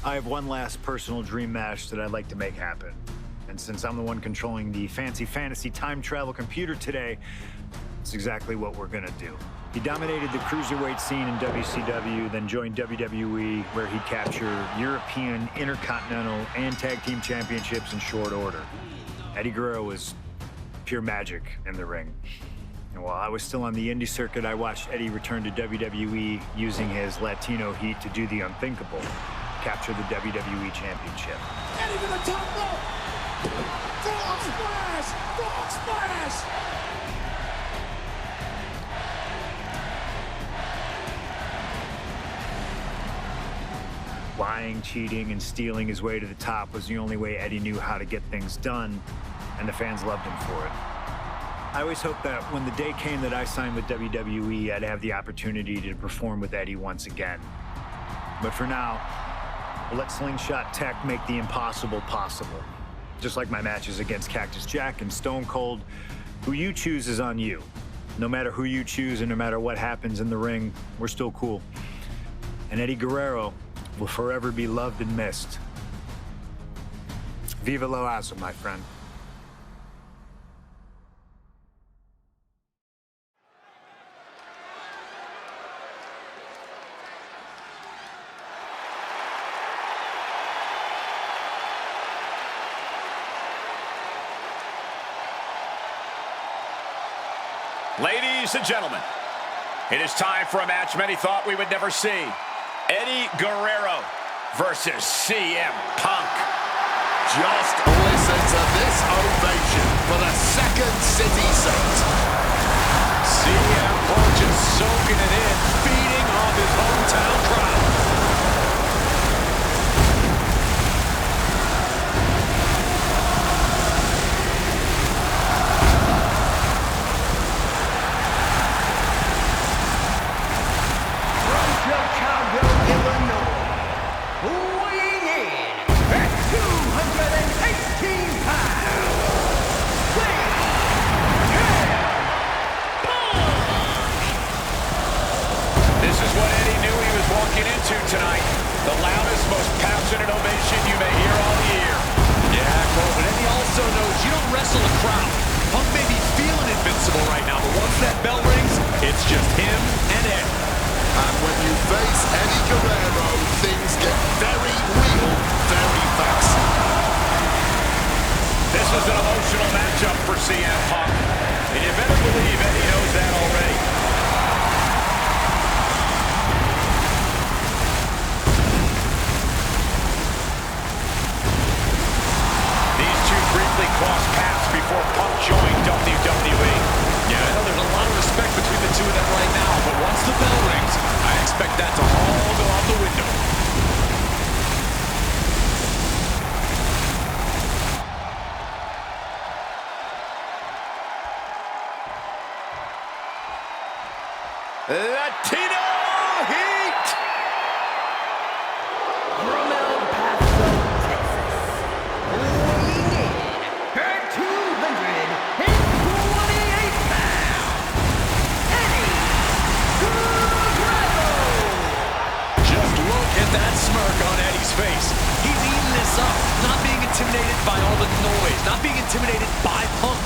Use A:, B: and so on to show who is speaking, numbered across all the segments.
A: I have one last personal dream match that I'd like to make happen. And since I'm the one controlling the fancy time travel computer today, it's exactly what we're gonna do. He dominated the cruiserweight scene in WCW, then joined WWE, where he captured European, Intercontinental, and Tag Team Championships in short order. Eddie Guerrero was pure magic in the ring. And while I was still on the indie circuit, I watched Eddie return to WWE using his Latino heat to do the unthinkable, capture the WWE Championship.
B: Eddie to the top rope! Frog splash! Frog splash!
A: Lying, cheating, and stealing his way to the top was the only way Eddie knew how to get things done, and the fans loved him for it. I always hoped that when the day came that I signed with WWE, I'd have the opportunity to perform with Eddie once again. But for now, we'll let Slingshot Tech make the impossible possible. Just like my matches against Cactus Jack and Stone Cold, who you choose is on you. No matter who you choose and no matter what happens in the ring, we're still cool. And Eddie Guerrero will forever be loved and missed. Viva Lo Asa, my friend.
C: Ladies and gentlemen, it is time for a match many thought we would never see. Eddie Guerrero versus CM Punk.
D: Just listen to this ovation for the second city saint.
C: CM Punk just soaking it in, feeding off his hometown crowd. Tonight, the loudest, most passionate ovation you may hear all year.
E: Yeah, Cole, but Eddie also knows you don't wrestle a crowd. Punk may be feeling invincible right now, but once that bell rings, it's just him and Eddie.
D: And when you face Eddie Guerrero, things get very real, very fast.
C: This is an emotional matchup for CM Punk, and you better believe Eddie knows that already. Crossed paths before Punk joined WWE.
E: Yeah, I know there's a lot of respect between the two of them right now, but once the bell rings, I expect that to all go out the window.
C: Latino Heat!
F: From El Paso, Texas. Weighing in at 228 pounds, Eddie Guerrero.
E: Just look at that smirk on Eddie's face. He's eating this up, not being intimidated by all the noise, not being intimidated by Punk.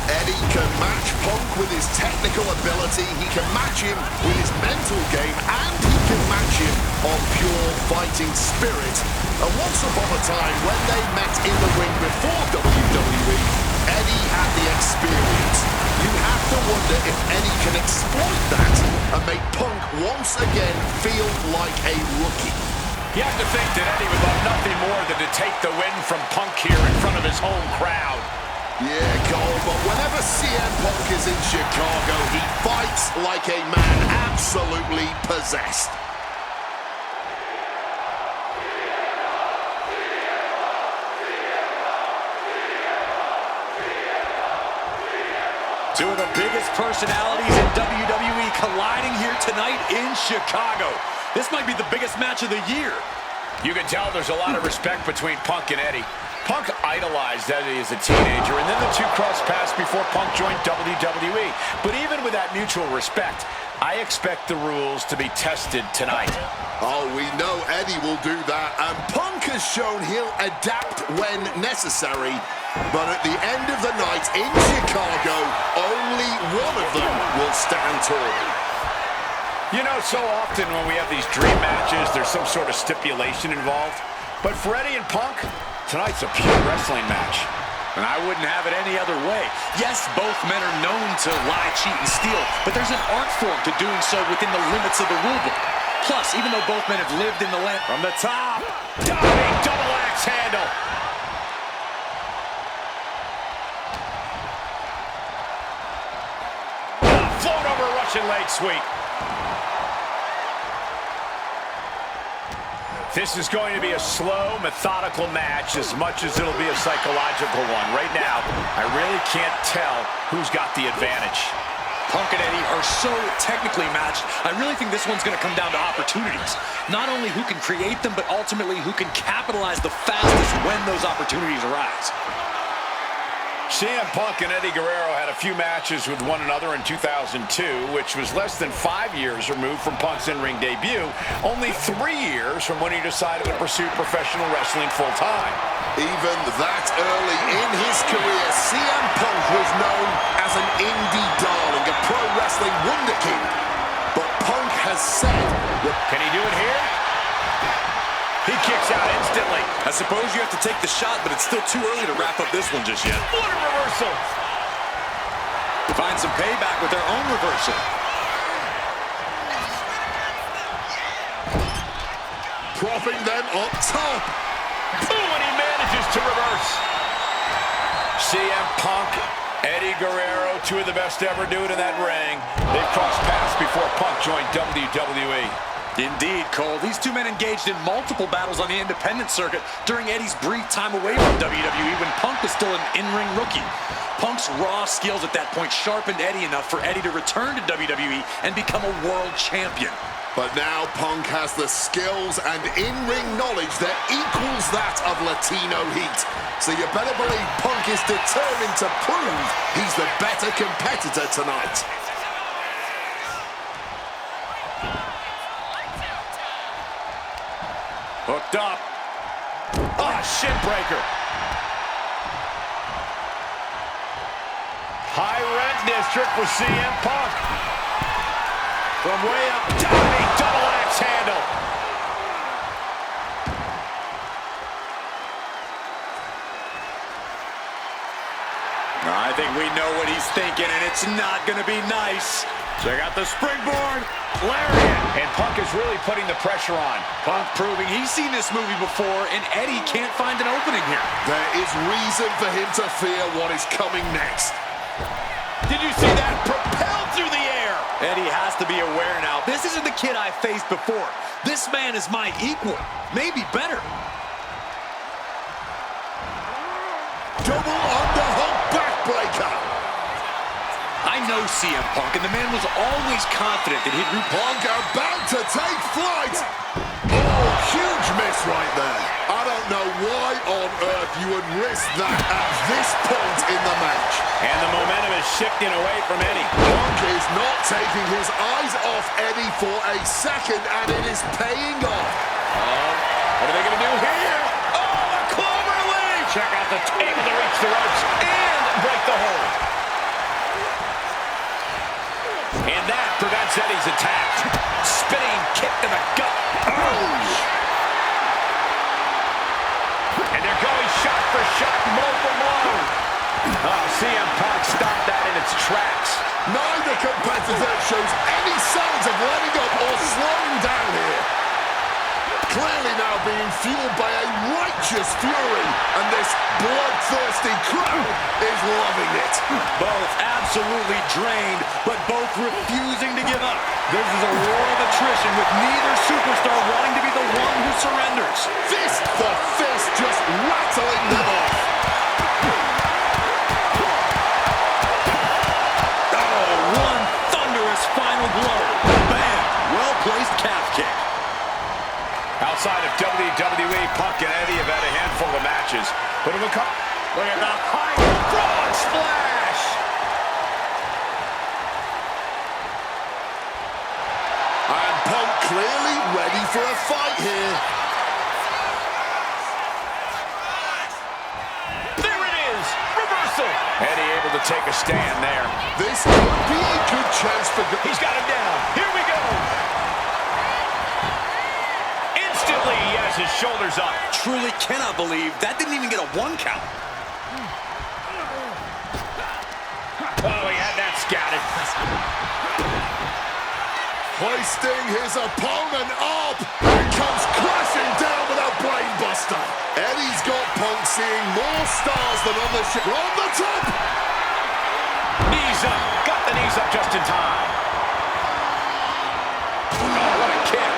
D: Eddie can match Punk with his technical ability, he can match him with his mental game, and he can match him on pure fighting spirit. And once upon a time, when they met in the ring before WWE, Eddie had the experience. You have to wonder if Eddie can exploit that and make Punk once again feel like a rookie.
C: You have to think that Eddie would love nothing more than to take the win from Punk here in front of his home crowd.
D: Yeah, Cole, but whenever CM Punk is in Chicago, he fights like a man absolutely possessed.
E: Two of the biggest personalities in WWE colliding here tonight in Chicago. This might be the biggest match of the year.
C: You can tell there's a lot of respect between Punk and Eddie. Punk idolized Eddie as a teenager, and then the two crossed paths before Punk joined WWE. But even with that mutual respect, I expect the rules to be tested tonight.
D: Oh, we know Eddie will do that, and Punk has shown he'll adapt when necessary. But at the end of the night in Chicago, only one of them will stand tall.
C: You know, so often when we have these dream matches, there's some sort of stipulation involved. But for Eddie and Punk, tonight's a pure wrestling match.
E: And I wouldn't have it any other way. Yes, both men are known to lie, cheat, and steal, but there's an art form to doing so within the limits of the rulebook. Plus, even though both men have lived in the land...
C: From the top, diving double axe handle. Float over Russian leg sweep. This is going to be a slow, methodical match as much as it'll be a psychological one. Right now, I really can't tell who's got the advantage.
E: Punk and Eddie are so technically matched, I really think this one's going to come down to opportunities. Not only who can create them, but ultimately who can capitalize the fastest when those opportunities arise.
C: CM Punk and Eddie Guerrero had a few matches with one another in 2002, which was less than 5 years removed from Punk's in-ring debut, only 3 years from when he decided to pursue professional wrestling full-time.
D: Even that early in his career, CM Punk was known as an indie darling, a pro wrestling wunderkind. But Punk has said that...
C: Can he do it here? He kicks out instantly.
E: I suppose you have to take the shot, but it's still too early to wrap up this one just yet.
C: What a reversal.
E: Find some payback with their own reversal.
D: Propping them up top.
C: Boom, and he manages to reverse. CM Punk, Eddie Guerrero, two of the best to ever do it in that ring. They've crossed paths before Punk joined WWE.
E: Indeed, Cole. These two men engaged in multiple battles on the independent circuit during Eddie's brief time away from WWE when Punk was still an in-ring rookie. Punk's raw skills at that point sharpened Eddie enough for Eddie to return to WWE and become a world champion.
D: But now Punk has the skills and in-ring knowledge that equals that of Latino heat. So you better believe Punk is determined to prove he's the better competitor tonight.
C: Hooked up. Ah, shin breaker. High rent district with CM Punk. From way up, diving double axe handle.
E: I think we know what he's thinking, and it's not going to be nice.
C: Check out the springboard. Lariat. And Punk is really putting the pressure on.
E: Punk proving he's seen this movie before, and Eddie can't find an opening here.
D: There is reason for him to fear what is coming next.
C: Did you see that? Propelled through the air.
E: Eddie has to be aware now. This isn't the kid I faced before. This man is my equal, maybe better.
D: Double underhook backbreaker.
E: I know CM Punk, and the man was always confident that he'd
D: Punk about to take flight. Oh, huge miss right there. I don't know why on earth you would risk that at this point in the match.
C: And the momentum is shifting away from Eddie.
D: Punk is not taking his eyes off Eddie for a second, and it is paying off.
C: What are they going to do here? Oh, a clover leaf! Check out the table to reach the ropes and break the hold. And that prevents Eddie's attack. Spinning kick to the gut. And they're going shot for shot, blow for blow. Oh, CM Punk stopped that in its tracks.
D: Neither competitor shows any signs of letting up or slowing down here. Clearly now being fueled by a righteous fury, and this bloodthirsty crowd is loving it.
E: Both absolutely drained, but both refusing to give up. This is a war of attrition with neither superstar wanting to be the one who surrenders.
D: Fist for fist, just rattling them off.
E: Oh, one thunderous final blow. Bam! Well-placed calf kick.
C: Outside of WWE, Punk and Eddie have had a handful of matches. But look at the high frog splash!
D: clearly ready for a fight here.
C: There it is. Reversal. Eddie able to take a stand there.
D: This could be a good chance for...
C: He's got him down. Here we go. Instantly, he has his shoulders up.
E: Truly cannot believe that didn't even get a 1 count.
C: Oh, he had that scouted.
D: Hoisting his opponent up. And comes crashing down with a brainbuster. Eddie's got Punk seeing more stars than on the ship. On the top.
C: Knees up. Got the knees up just in time. Oh, what a kick.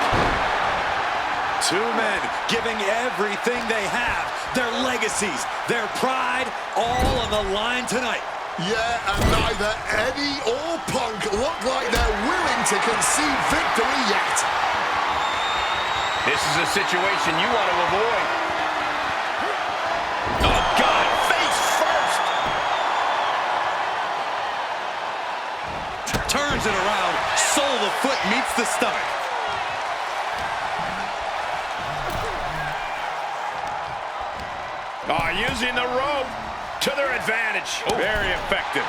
E: Two men giving everything they have, their legacies, their pride, all on the line tonight.
D: Yeah, and neither Eddie or Punk look like they're willing to concede victory yet.
C: This is a situation you want to avoid. Oh, God, face first.
E: Turns it around, sole of the foot meets the stomach.
C: Oh, using the rope to their advantage. Oh, very effective.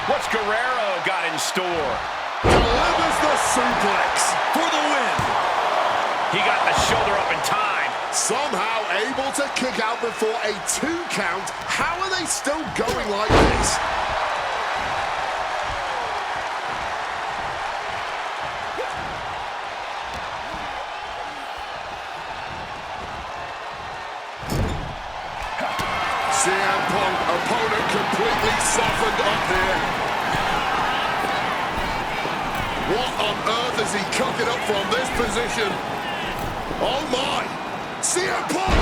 C: What's Guerrero got in store?
D: Delivers the suplex.
E: For the win.
C: He got the shoulder up in time.
D: Somehow able to kick out before a 2 count. How are they still going like this? CM Punk, opponent completely softened up here. What on earth is he cooking up from this position? Oh my! CM Punk!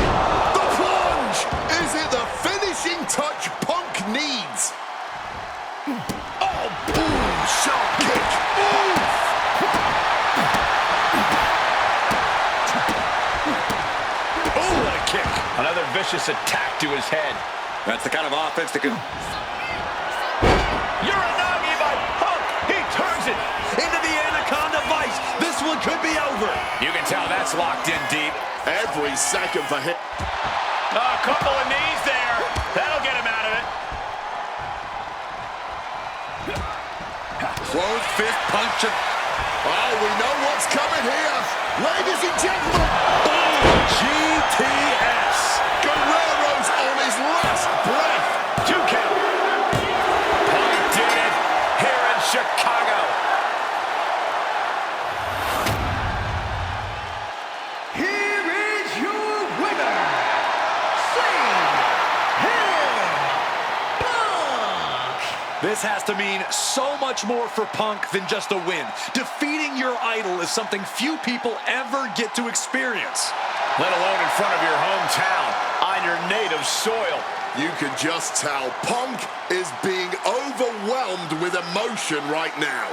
D: The plunge! Is it the finishing touch Punk needs? Oh, boom! Sharp kick! Oof!
C: Oh, what a kick. Another vicious attack to his head.
E: That's the kind of offense that can...
C: Uranagi by Punk. He turns it into the Anaconda Vice. This one could be over. You can tell that's locked in deep.
D: Every second for him.
C: A couple of knees there. That'll get him out of it.
E: Closed fist punch.
D: Oh, we know what's coming here. Ladies and gentlemen.
E: GTS.
D: Guerrero's on his last breath.
C: 2 count. Punk did it here in Chicago.
F: Here is your winner, Punk!
E: This has to mean so much more for Punk than just a win. Defeating your idol is something few people ever get to experience.
C: Let alone in front of your hometown, on your native soil.
D: You can just tell Punk is being overwhelmed with emotion right now.